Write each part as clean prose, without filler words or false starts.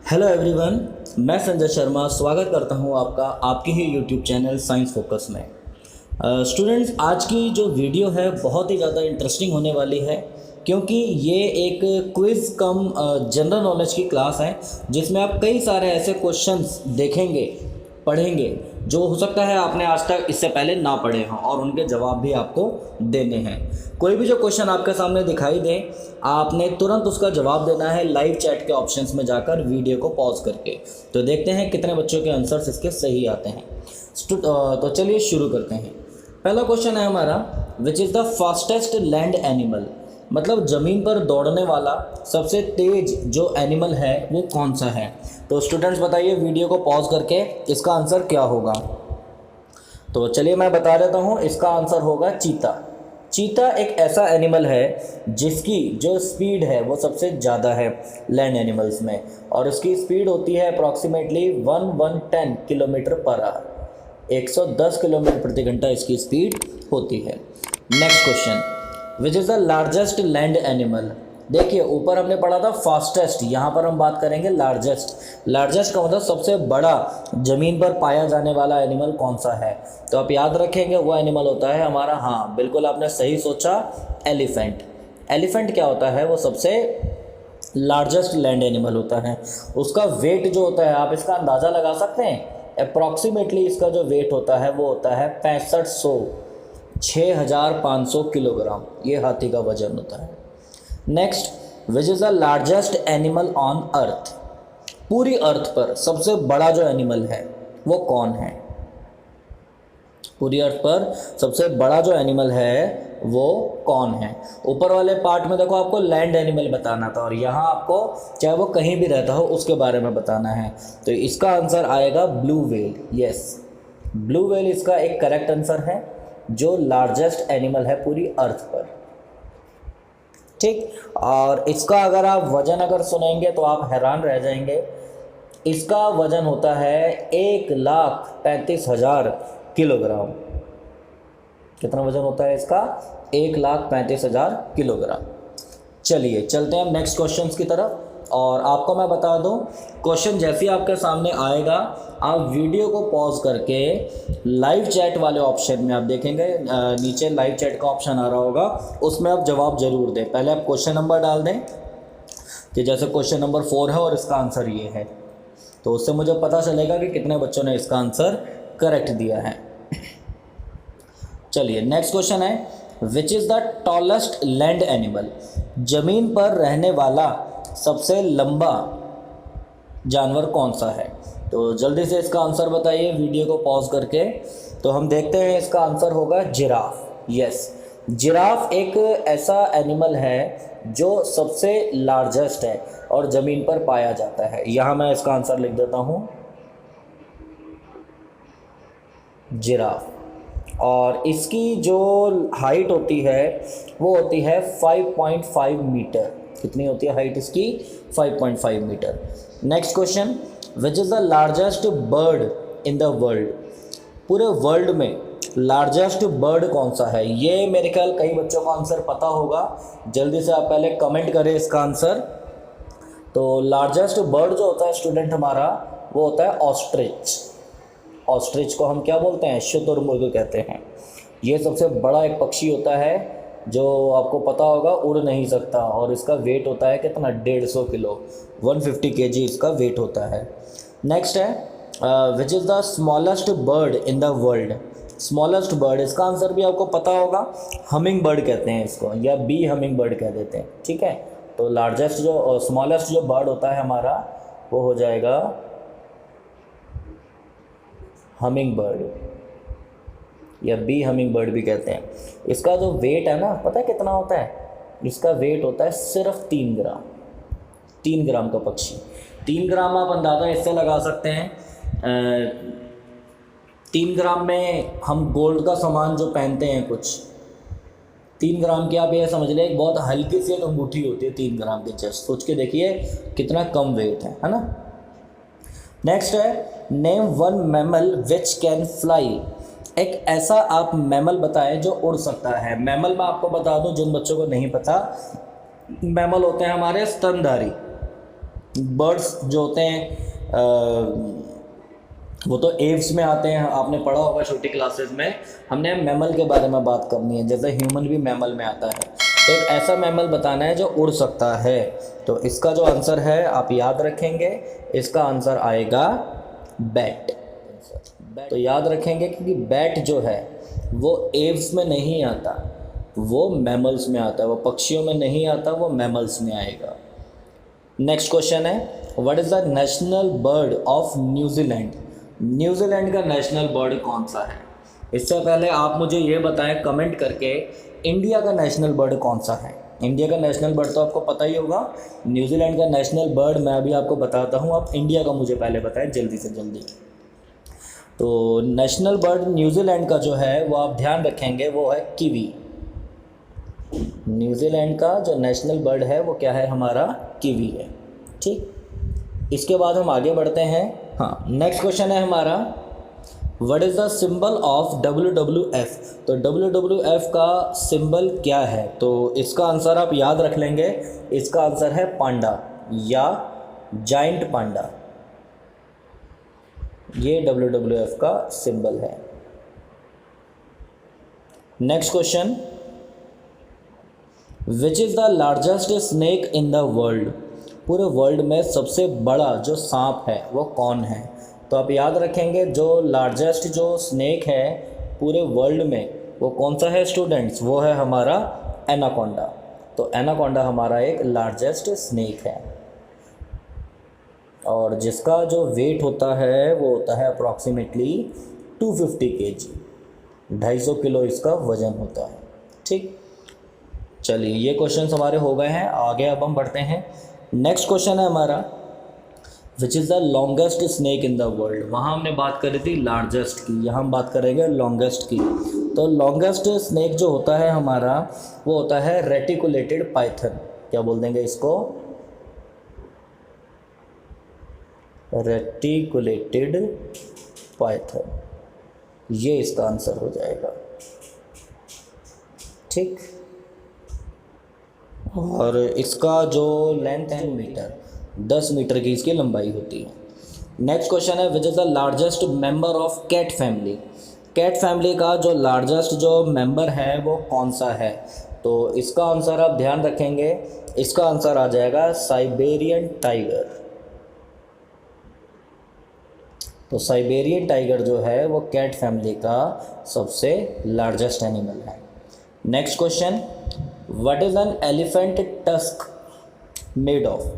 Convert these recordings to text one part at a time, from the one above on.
Hello everyone, मैं संजय शर्मा स्वागत करता हूं आपका आपके ही यूट्यूब चैनल साइंस फोकस में। स्टूडेंट्स, आज की जो वीडियो है बहुत ही ज़्यादा इंटरेस्टिंग होने वाली है क्योंकि ये एक क्विज़ कम जनरल नॉलेज की क्लास है जिसमें आप कई सारे ऐसे क्वेश्चंस देखेंगे, पढ़ेंगे जो हो सकता है आपने आज तक इससे पहले ना पढ़े हों और उनके जवाब भी आपको देने हैं। कोई भी जो क्वेश्चन आपके सामने दिखाई दे, आपने तुरंत उसका जवाब देना है लाइव चैट के ऑप्शंस में जाकर वीडियो को पॉज करके। तो देखते हैं कितने बच्चों के आंसर्स इसके सही आते हैं। तो चलिए शुरू करते हैं। पहला क्वेश्चन है हमारा, विच is the fastest land animal, मतलब ज़मीन पर दौड़ने वाला सबसे तेज जो एनिमल है वो कौन सा है। तो स्टूडेंट्स बताइए वीडियो को पॉज करके इसका आंसर क्या होगा। तो चलिए मैं बता देता हूँ, इसका आंसर होगा चीता। चीता एक ऐसा एनिमल है जिसकी जो स्पीड है वो सबसे ज़्यादा है लैंड एनिमल्स में, और इसकी स्पीड होती है approximately 1110 kilometre per hour. 110 kilometre प्रति घंटा इसकी स्पीड होती है। Next question, which is the largest land animal. देखिए ऊपर हमने पढ़ा था फास्टेस्ट, यहाँ पर हम बात करेंगे लार्जेस्ट। लार्जेस्ट का मतलब सबसे बड़ा ज़मीन पर पाया जाने वाला एनिमल कौन सा है। तो आप याद रखेंगे वो एनिमल होता है हमारा, हाँ बिल्कुल आपने सही सोचा, एलिफेंट। एलिफेंट क्या होता है, वो सबसे लार्जेस्ट लैंड एनिमल होता है। उसका वेट जो होता है, आप इसका अंदाज़ा लगा सकते हैं, अप्रॉक्सीमेटली इसका जो वेट होता है वो होता है 6500 किलोग्राम। ये हाथी का वजन होता है। Next, which is the largest animal on earth. पूरी अर्थ पर सबसे बड़ा जो एनिमल है वो कौन है। पूरी अर्थ पर सबसे बड़ा जो एनिमल है वो कौन है। ऊपर वाले पार्ट में देखो आपको लैंड एनिमल बताना था और यहाँ आपको चाहे वो कहीं भी रहता हो उसके बारे में बताना है। तो इसका आंसर आएगा blue whale. Yes, blue whale इसका एक करेक्ट आंसर है जो लार्जेस्ट एनिमल है पूरी अर्थ पर। ठीक, और इसका अगर आप वज़न अगर सुनेंगे तो आप हैरान रह जाएंगे। इसका वज़न होता है 1,35,000 किलोग्राम। कितना वज़न होता है इसका, 1,35,000 किलोग्राम। चलिए चलते हैं नेक्स्ट क्वेश्चन की तरफ। और आपको मैं बता दूं, क्वेश्चन जैसे ही आपके सामने आएगा आप वीडियो को पॉज करके लाइव चैट वाले ऑप्शन में आप देखेंगे, नीचे लाइव चैट का ऑप्शन आ रहा होगा, उसमें आप जवाब ज़रूर दें। पहले आप क्वेश्चन नंबर डाल दें कि जैसे क्वेश्चन नंबर 4 है और इसका आंसर ये है, तो उससे मुझे पता चलेगा कि कितने बच्चों ने इसका आंसर करेक्ट दिया है। चलिए नेक्स्ट क्वेश्चन है, which is the tallest land animal. ज़मीन पर रहने वाला सबसे लंबा जानवर कौन सा है। तो जल्दी से इसका आंसर बताइए वीडियो को पॉज करके। तो हम देखते हैं, इसका आंसर होगा जिराफ। यस, जिराफ एक ऐसा एनिमल है जो सबसे लार्जेस्ट है और ज़मीन पर पाया जाता है। यहाँ मैं इसका आंसर लिख देता हूँ, जिराफ। और इसकी जो हाइट होती है वो होती है 5.5 मीटर। कितनी होती है हाइट इसकी, 5.5 metre. Next question, which is the largest bird in the world. पूरे वर्ल्ड में लार्जेस्ट बर्ड कौन सा है। ये मेरे ख्याल कई बच्चों को आंसर पता होगा, जल्दी से आप पहले कमेंट करें इसका आंसर। तो लार्जेस्ट बर्ड जो होता है स्टूडेंट हमारा, वो होता है ऑस्ट्रिच। ऑस्ट्रिच को हम क्या बोलते हैं, शुतुरमुर्ग कहते हैं। ये सबसे बड़ा एक पक्षी होता है जो आपको पता होगा उड़ नहीं सकता, और इसका वेट होता है कितना, 150 किलो, 150 kg इसका वेट होता है। नेक्स्ट है, which is the smallest bird in the world. Smallest bird, इसका आंसर भी आपको पता होगा, हमिंग बर्ड कहते हैं इसको, या बी हमिंग बर्ड कह देते हैं। ठीक है, तो लार्जेस्ट जो स्मॉलेस्ट जो बर्ड होता है हमारा वो हो जाएगा हमिंग बर्ड, या बी हमिंग बर्ड भी कहते हैं। इसका जो वेट है ना, पता है कितना होता है, इसका वेट होता है सिर्फ 3 ग्राम। 3 ग्राम का पक्षी, 3 ग्राम आप अंदाज़ा इससे लगा सकते हैं, 3 ग्राम में हम गोल्ड का सामान जो पहनते हैं कुछ, 3 ग्राम की आप ये समझ लें एक बहुत हल्की सी एक अंगूठी होती है 3 ग्राम की। जस्ट सोच के देखिए कितना कम वेट है ना। नेक्स्ट है, name one mammal which can fly. एक ऐसा आप मैमल बताएं जो उड़ सकता है। मैमल मैं आपको बता दूं जिन बच्चों को नहीं पता, मैमल होते हैं हमारे स्तनधारी। बर्ड्स जो होते हैं वो तो एव्स में आते हैं, आपने पढ़ा होगा छोटी क्लासेस में। हमने मैमल के बारे में बात करनी है, जैसे ह्यूमन भी मैमल में आता है। तो एक ऐसा मैमल बताना है जो उड़ सकता है। तो इसका जो आंसर है आप याद रखेंगे, इसका आंसर आएगा बैट। तो याद रखेंगे क्योंकि बैट जो है वो एव्स में नहीं आता, वो मैमल्स में आता है। वो पक्षियों में नहीं आता, वो मैमल्स में आएगा। नेक्स्ट क्वेश्चन है, what is the national bird of New Zealand? New Zealand का नेशनल बर्ड कौन सा है? इससे पहले आप मुझे ये बताएं कमेंट करके, इंडिया का नेशनल बर्ड कौन सा है? इंडिया का नेशनल बर्ड तो आपको पता ही होगा। न्यूजीलैंड का नेशनल बर्ड मैं अभी आपको बताता हूँ, आप इंडिया का मुझे पहले बताएं जल्दी से जल्दी। तो नेशनल बर्ड न्यूजीलैंड का जो है वो आप ध्यान रखेंगे, वो है कीवी। न्यूजीलैंड का जो नेशनल बर्ड है वो क्या है? हमारा कीवी है। ठीक, इसके बाद हम आगे बढ़ते हैं। हाँ, नेक्स्ट क्वेश्चन है हमारा, what is the symbol of WWF? तो WWF का सिंबल क्या है? तो इसका आंसर आप याद रख लेंगे, इसका आंसर है पांडा या जाइंट पांडा। ये WWF का सिंबल है। Next question, which is the largest snake in the world? पूरे वर्ल्ड में सबसे बड़ा जो सांप है वो कौन है? तो आप याद रखेंगे जो लार्जेस्ट जो स्नेक है पूरे वर्ल्ड में वो कौन सा है स्टूडेंट्स? वो है हमारा एनाकोंडा। तो एनाकोंडा हमारा एक लार्जेस्ट स्नेक है, और जिसका जो वेट होता है वो होता है अप्रॉक्सीमेटली 250 kg, 250 किलो इसका वज़न होता है। ठीक, चलिए ये क्वेश्चन हमारे हो गए हैं। आगे अब हम बढ़ते हैं। नेक्स्ट क्वेश्चन है हमारा, विच is the longest snake in the world? वहाँ हमने बात करी थी लार्जेस्ट की, यहाँ हम बात करेंगे लॉन्गेस्ट की। तो लॉन्गेस्ट स्नेक जो होता है हमारा वो होता है रेटिकुलेटेड पाइथन। क्या बोल देंगे इसको? रेटिकुलेटेड पाइथन, ये इसका आंसर हो जाएगा। ठीक, और इसका जो लेंथ है मीटर, 10 मीटर की इसकी लंबाई होती है। नेक्स्ट क्वेश्चन है, which is the largest member of cat family? Cat family का जो लार्जेस्ट जो मेंबर है वो कौन सा है? तो इसका आंसर आप ध्यान रखेंगे, इसका आंसर आ जाएगा साइबेरियन टाइगर। तो साइबेरियन टाइगर जो है वो कैट फैमिली का सबसे लार्जेस्ट एनिमल है। Next question, what is an elephant tusk made of?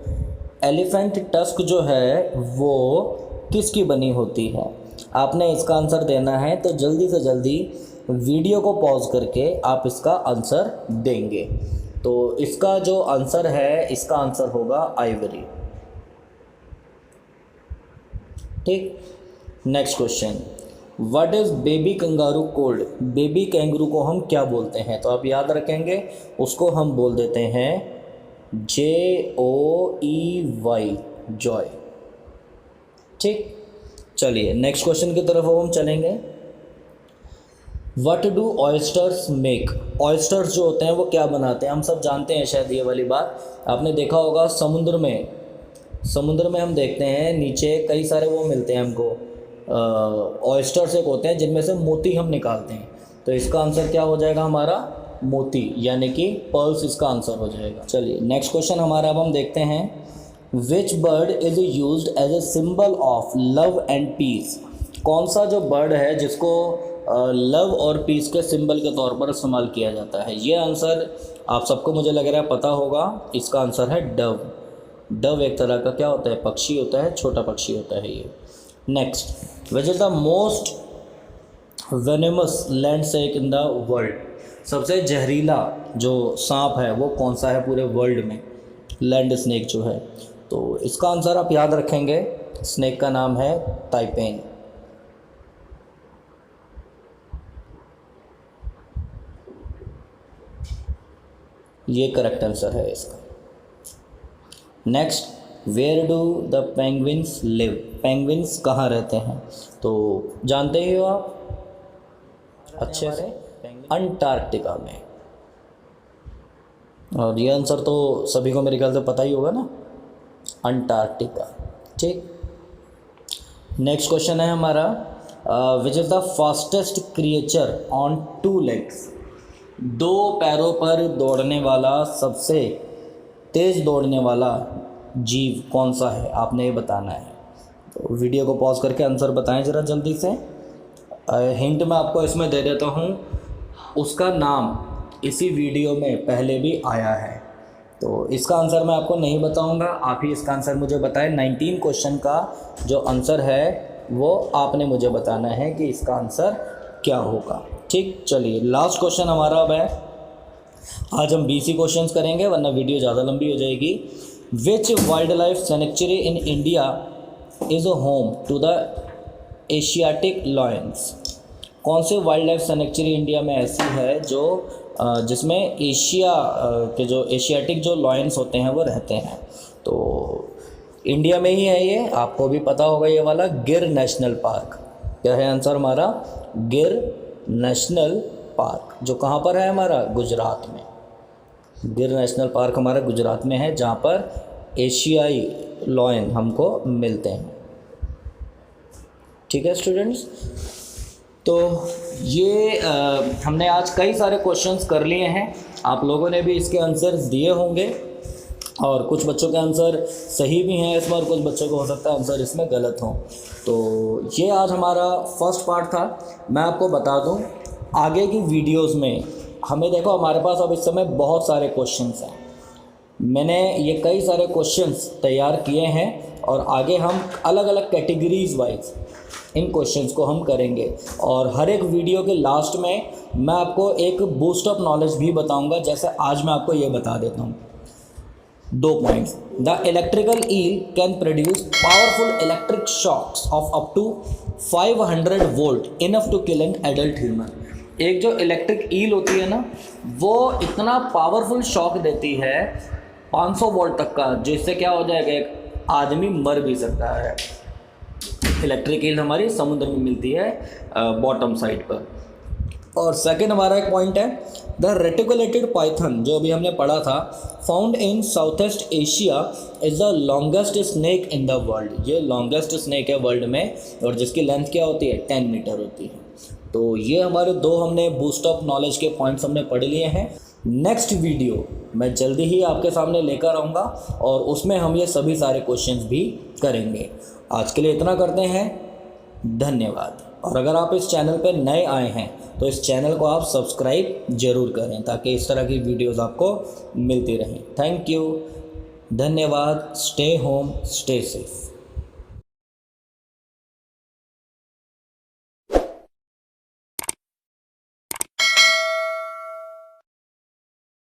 Elephant tusk जो है वो किसकी बनी होती है? आपने इसका आंसर देना है, तो जल्दी से जल्दी वीडियो को पॉज करके आप इसका आंसर देंगे। तो इसका जो आंसर है, इसका आंसर होगा आइवरी। ठीक, next question, what is baby kangaroo cold? Baby kangaroo को हम क्या बोलते हैं? तो आप याद रखेंगे, उसको हम बोल देते हैं JOEY, जॉय। ठीक, चलिए नेक्स्ट क्वेश्चन की तरफ हम चलेंगे। What do oysters make? Oysters जो होते हैं वो क्या बनाते हैं? हम सब जानते हैं शायद ये वाली बात, आपने देखा होगा समुद्र में हम देखते हैं नीचे कई सारे वो मिलते हैं हमको, ऑयस्टर्स एक होते हैं जिनमें से मोती हम निकालते हैं। तो इसका आंसर क्या हो जाएगा हमारा? मोती, यानी कि पर्ल्स इसका आंसर हो जाएगा। चलिए नेक्स्ट क्वेश्चन हमारा अब हम देखते हैं, which bird is used as a symbol of love and peace? कौन सा जो बर्ड है जिसको लव और पीस के सिंबल के तौर पर इस्तेमाल किया जाता है? ये आंसर आप सबको मुझे लग रहा है पता होगा, इसका आंसर है डव। डव एक तरह का क्या होता है? पक्षी होता है, छोटा पक्षी होता है ये। Next, which is the most venomous land snake in the world? सबसे जहरीला जो सांप है वो कौन सा है पूरे वर्ल्ड में? लैंड स्नेक जो है, तो इसका आंसर आप याद रखेंगे, स्नेक का नाम है ताइपेन। ये करेक्ट आंसर है इसका। Next, where do the penguins live? Penguins कहाँ रहते हैं? तो जानते ही हो आप अच्छे से, अंटार्कटिका में। और ये आंसर तो सभी को मेरे ख्याल से पता ही होगा ना, अंटार्कटिका। ठीक, नेक्स्ट क्वेश्चन है हमारा, विच is the fastest creature on 2 legs। 2 पैरों पर दौड़ने वाला, सबसे तेज़ दौड़ने वाला जीव कौन सा है, आपने ये बताना है। तो वीडियो को पॉज करके आंसर बताएं ज़रा जल्दी से। हिंट मैं आपको इसमें दे देता हूँ, उसका नाम इसी वीडियो में पहले भी आया है। तो इसका आंसर मैं आपको नहीं बताऊंगा, आप ही इसका आंसर मुझे बताएं। 19 क्वेश्चन का जो आंसर है वो आपने मुझे बताना है कि इसका आंसर क्या होगा। ठीक, चलिए लास्ट क्वेश्चन हमारा अब है। आज हम 20 ही क्वेश्चन करेंगे वरना वीडियो ज़्यादा लंबी हो जाएगी। Which wild life sanctuary in India is home to the Asiatic lions. कौन से वाइल्ड लाइफ सेंचुरी इंडिया में ऐसी है जो जिसमें एशिया के जो एशियाटिक जो लॉयंस होते हैं वो रहते हैं। तो इंडिया में ही है ये, आपको भी पता होगा ये वाला, गिर नेशनल पार्क। क्या है आंसर हमारा? गिर नेशनल पार्क, जो कहाँ पर है हमारा? गुजरात में। गिर नेशनल पार्क हमारा गुजरात में है, जहाँ पर एशियाई लॉयन हमको मिलते हैं। ठीक है स्टूडेंट्स, तो ये हमने आज कई सारे क्वेश्चंस कर लिए हैं। आप लोगों ने भी इसके आंसर्स दिए होंगे और कुछ बच्चों के आंसर सही भी हैं इसमें और कुछ बच्चों को हो सकता है आंसर इसमें गलत हों। तो ये आज हमारा फर्स्ट पार्ट था। मैं आपको बता दूं, आगे की वीडियोस में हमें देखो, हमारे पास अब इस समय बहुत सारे क्वेश्चंस हैं। मैंने ये कई सारे क्वेश्चंस तैयार किए हैं और आगे हम अलग अलग कैटेगरीज वाइज इन क्वेश्चंस को हम करेंगे। और हर एक वीडियो के लास्ट में मैं आपको एक बूस्ट अप नॉलेज भी बताऊंगा, जैसे आज मैं आपको ये बता देता हूँ 2 points. The electrical eel can produce powerful electric shocks of up to 500 volt enough to kill an adult human. एक जो इलेक्ट्रिक ईल होती है ना, वो इतना पावरफुल शॉक देती है 500 वोल्ट तक का, जिससे क्या हो जाएगा, एक आदमी मर भी सकता है। इलेक्ट्रिक ईल हमारी समुद्र में मिलती है बॉटम साइड पर। और सेकंड हमारा एक पॉइंट है, द रेटिकुलेटेड पाइथन, जो अभी हमने पढ़ा था, found in south east Asia is the longest snake in the world. ये लॉन्गेस्ट स्नेक है वर्ल्ड में और जिसकी लेंथ क्या होती है? 10 मीटर होती है। तो ये हमारे 2 हमने बूस्ट अप नॉलेज के पॉइंट्स हमने पढ़ लिए हैं। नेक्स्ट वीडियो मैं जल्दी ही आपके सामने लेकर आऊँगा और उसमें हम ये सभी सारे क्वेश्चंस भी करेंगे। आज के लिए इतना करते हैं, धन्यवाद। और अगर आप इस चैनल पर नए आए हैं तो इस चैनल को आप सब्सक्राइब ज़रूर करें ताकि इस तरह की वीडियोस आपको मिलती रहें। थैंक यू, धन्यवाद। Stay home, stay safe.